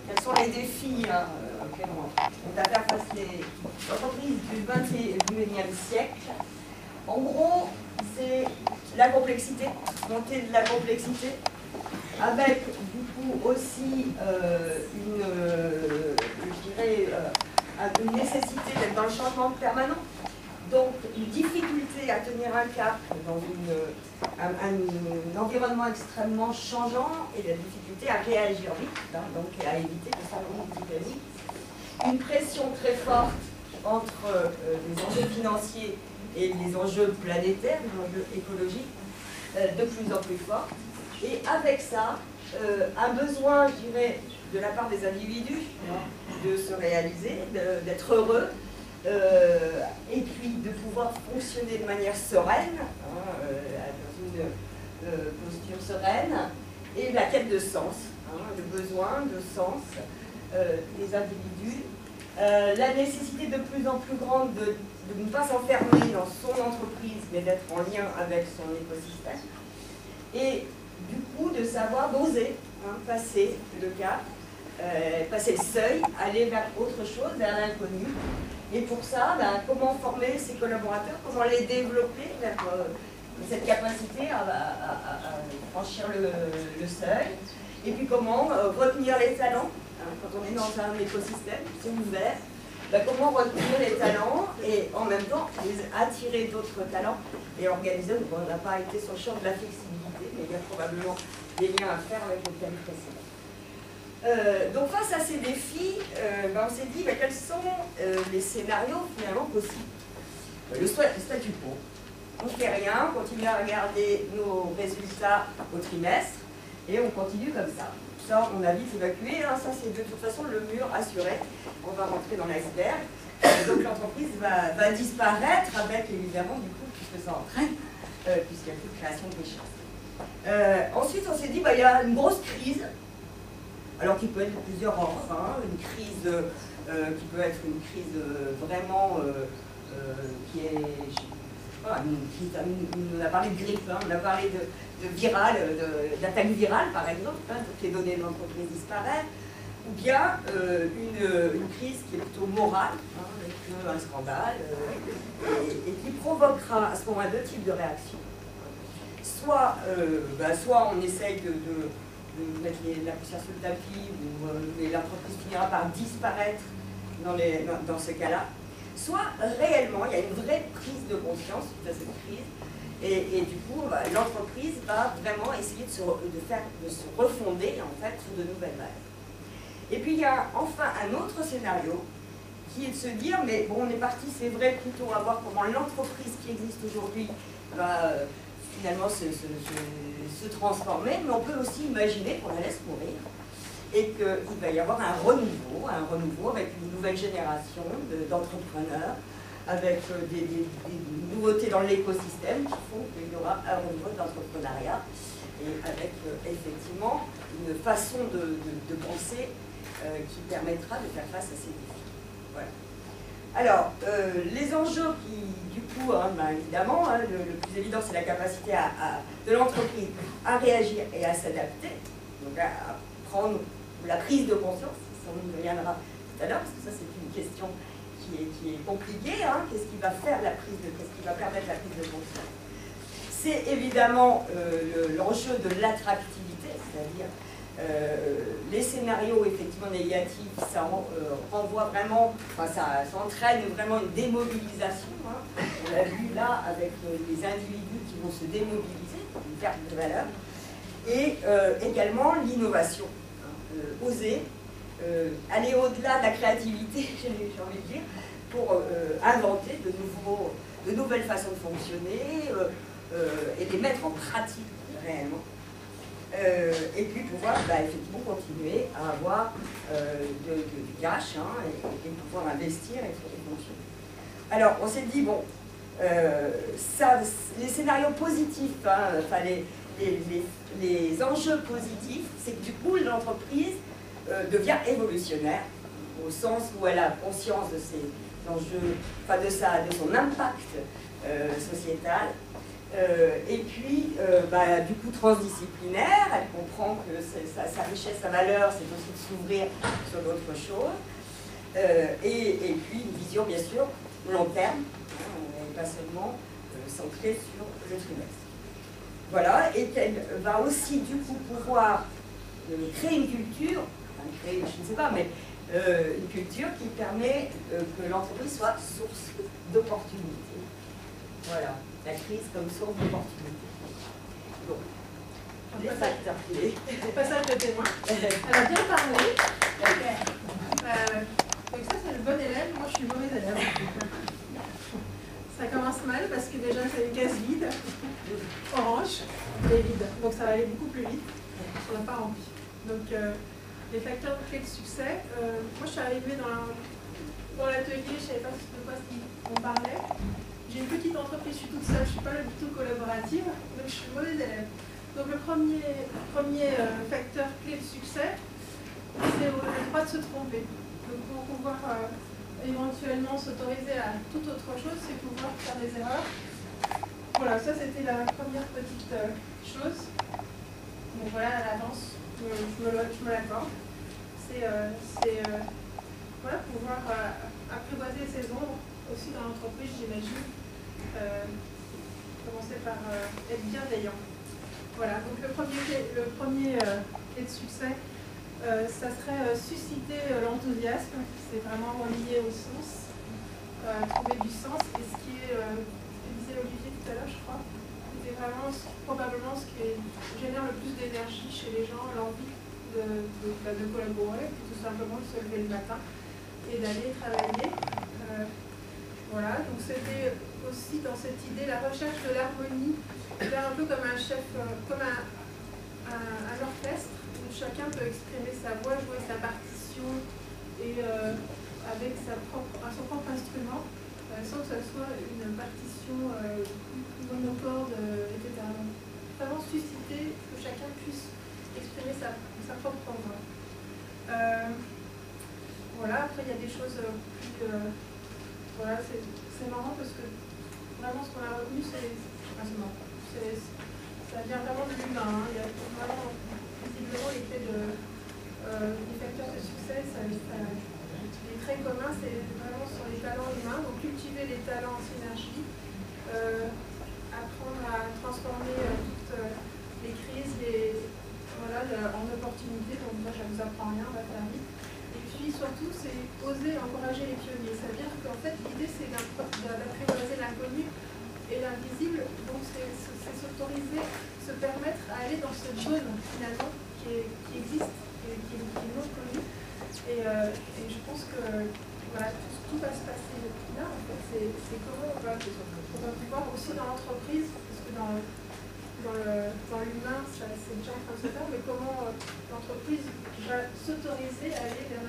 Quels sont les défis auxquels on a fait face les entreprises du XXIe siècle? En gros, c'est la complexité, montée de la complexité, avec du coup aussi une nécessité d'être dans le changement permanent. Donc, une difficulté à tenir un cap dans un environnement extrêmement changeant et la difficulté à réagir vite, donc à éviter de s'enlever dynamique. Une pression très forte entre les enjeux financiers et les enjeux planétaires, les enjeux écologiques, de plus en plus forts. Et avec ça, un besoin, je dirais, de la part des individus de se réaliser, d'être heureux, et puis de pouvoir fonctionner de manière sereine, dans une posture sereine, et la quête de sens, le besoin de sens des individus, la nécessité de plus en plus grande de ne pas s'enfermer dans son entreprise, mais d'être en lien avec son écosystème, et du coup de savoir d'oser passer le cap, passer le seuil, aller vers autre chose, vers l'inconnu. Et pour ça, comment former ses collaborateurs, comment les développer vers cette capacité à franchir le seuil, et puis comment retenir les talents, quand on est dans un écosystème, c'est ouvert, comment retenir les talents et en même temps attirer d'autres talents et organiser. Donc on n'a pas été sur le champ de la flexibilité, mais il y a probablement des liens à faire avec le thème précédent. Donc face à ces défis, on s'est dit quels sont les scénarios finalement possibles. Le statu quo. On ne fait rien, on continue à regarder nos résultats au trimestre et on continue comme ça. Ça, on a vite évacué, ça c'est de toute façon le mur assuré. On va rentrer dans l'iceberg. Donc l'entreprise va disparaître avec évidemment du coup tout ce que ça entraîne, puisqu'il n'y a plus de création de richesse. Ensuite, on s'est dit il y a une grosse crise. Alors qui peut être de plusieurs ordres, une crise qui peut être une crise vraiment qui est, une crise, on a parlé de grippe, on a parlé de virale, d'attaque virale par exemple, toutes les données de l'entreprise disparaissent, ou bien une crise qui est plutôt morale, avec un scandale, et qui provoquera à ce moment-là deux types de réactions. Soit on essaye de mettre la poussière sur le tapis, ou l'entreprise finira par disparaître dans ce cas-là, soit réellement il y a une vraie prise de conscience de cette crise, et du coup l'entreprise va vraiment essayer de se refonder en fait sur de nouvelles bases. Et puis il y a enfin un autre scénario qui est de se dire, mais bon, on est parti, c'est vrai, plutôt à voir comment l'entreprise qui existe aujourd'hui va finalement se transformer, mais on peut aussi imaginer qu'on la laisse mourir et qu'il va y avoir un renouveau avec une nouvelle génération d'entrepreneurs, avec des nouveautés dans l'écosystème qui font qu'il y aura un renouveau d'entrepreneuriat et avec effectivement une façon de penser qui permettra de faire face à ces défis. Voilà. Alors, les enjeux qui, du coup, évidemment, le plus évident, c'est la capacité de l'entreprise à réagir et à s'adapter, donc à prendre la prise de conscience, ça on y reviendra tout à l'heure, parce que ça c'est une question qui est compliquée, qu'est-ce qui va faire qu'est-ce qui va permettre la prise de conscience? C'est évidemment l'enjeu de l'attractivité, c'est-à-dire les scénarios effectivement négatifs, ça renvoie vraiment, ça entraîne vraiment une démobilisation. On l'a vu là avec les individus qui vont se démobiliser, une perte de valeur, et également l'innovation, oser aller au-delà de la créativité, j'ai envie de dire, pour inventer de nouvelles façons de fonctionner et les mettre en pratique réellement. Et puis pouvoir effectivement continuer à avoir du cash et pouvoir investir et fonctionner. Alors on s'est dit, bon, les scénarios positifs, les enjeux positifs, c'est que du coup l'entreprise devient évolutionnaire, au sens où elle a conscience de ses enjeux, de son impact sociétal, Et puis, du coup, transdisciplinaire, elle comprend que sa richesse, sa valeur, c'est aussi de s'ouvrir sur d'autres choses. Et puis, une vision, bien sûr, long terme, et pas seulement centrée sur le trimestre. Voilà, et qu'elle va aussi, du coup, pouvoir créer une culture, enfin, créer, je ne sais pas, mais une culture qui permet que l'entreprise soit source d'opportunités. Voilà, la crise comme source d'opportunités. Bon, les facteurs clés. Passage de témoin. Elle a bien parlé. Donc ça, c'est le bon élève. Moi, je suis le mauvais élève. Ça commence mal parce que déjà, c'est une case vide. Orange, elle est vide. Donc ça va aller beaucoup plus vite. On n'a pas rempli. Donc, les facteurs clés de succès. Moi, je suis arrivée dans l'atelier, je ne savais pas de quoi on parlait. J'ai une petite entreprise, je suis toute seule, je ne suis pas du tout collaborative, donc je suis mauvaise élève. Donc le premier facteur clé de succès, c'est le droit de se tromper. Donc pour pouvoir éventuellement s'autoriser à toute autre chose, c'est pouvoir faire des erreurs. Voilà, ça c'était la première petite chose. Donc voilà, à l'avance, je me l'accorde. C'est voilà, pouvoir apprivoiser ses ombres aussi dans l'entreprise, j'imagine. Commencer par être bienveillant. Voilà, donc le premier clé de succès, ça serait susciter l'enthousiasme. C'est vraiment relié au sens, trouver du sens. Et ce qui est, disait Olivier tout à l'heure, je crois, c'est vraiment probablement ce qui génère le plus d'énergie chez les gens, l'envie de collaborer, tout simplement de se lever le matin et d'aller travailler. Voilà, donc c'était aussi dans cette idée la recherche de l'harmonie, faire un peu comme un chef, comme un orchestre où chacun peut exprimer sa voix, jouer sa partition et avec son propre instrument, sans que ce soit une partition monocorde, etc. Donc, vraiment susciter que chacun puisse exprimer sa propre voix. Voilà, après il y a des choses plus... voilà, c'est marrant parce que vraiment ce qu'on a retenu, c'est marrant. Ça vient vraiment de l'humain. Il y a vraiment visiblement les clés des facteurs de succès. Les traits communs, c'est vraiment sur les talents humains. Donc cultiver les talents en synergie, apprendre à transformer toutes les crises en opportunités. Donc moi, ça ne vous apprend rien, on va faire vite. Et puis surtout, c'est oser encourager les pionniers. C'est-à-dire qu'en fait, l'idée, c'est d'apprivoiser l'inconnu et l'invisible. Donc c'est s'autoriser, se permettre à aller dans cette zone, finalement, qui existe, qui est non connue. Et je pense que voilà, tout va se passer là. En fait, c'est comment on va pouvoir aussi dans l'entreprise, parce que dans l'humain, c'est déjà en train de se faire, mais comment l'entreprise va s'autoriser à aller vers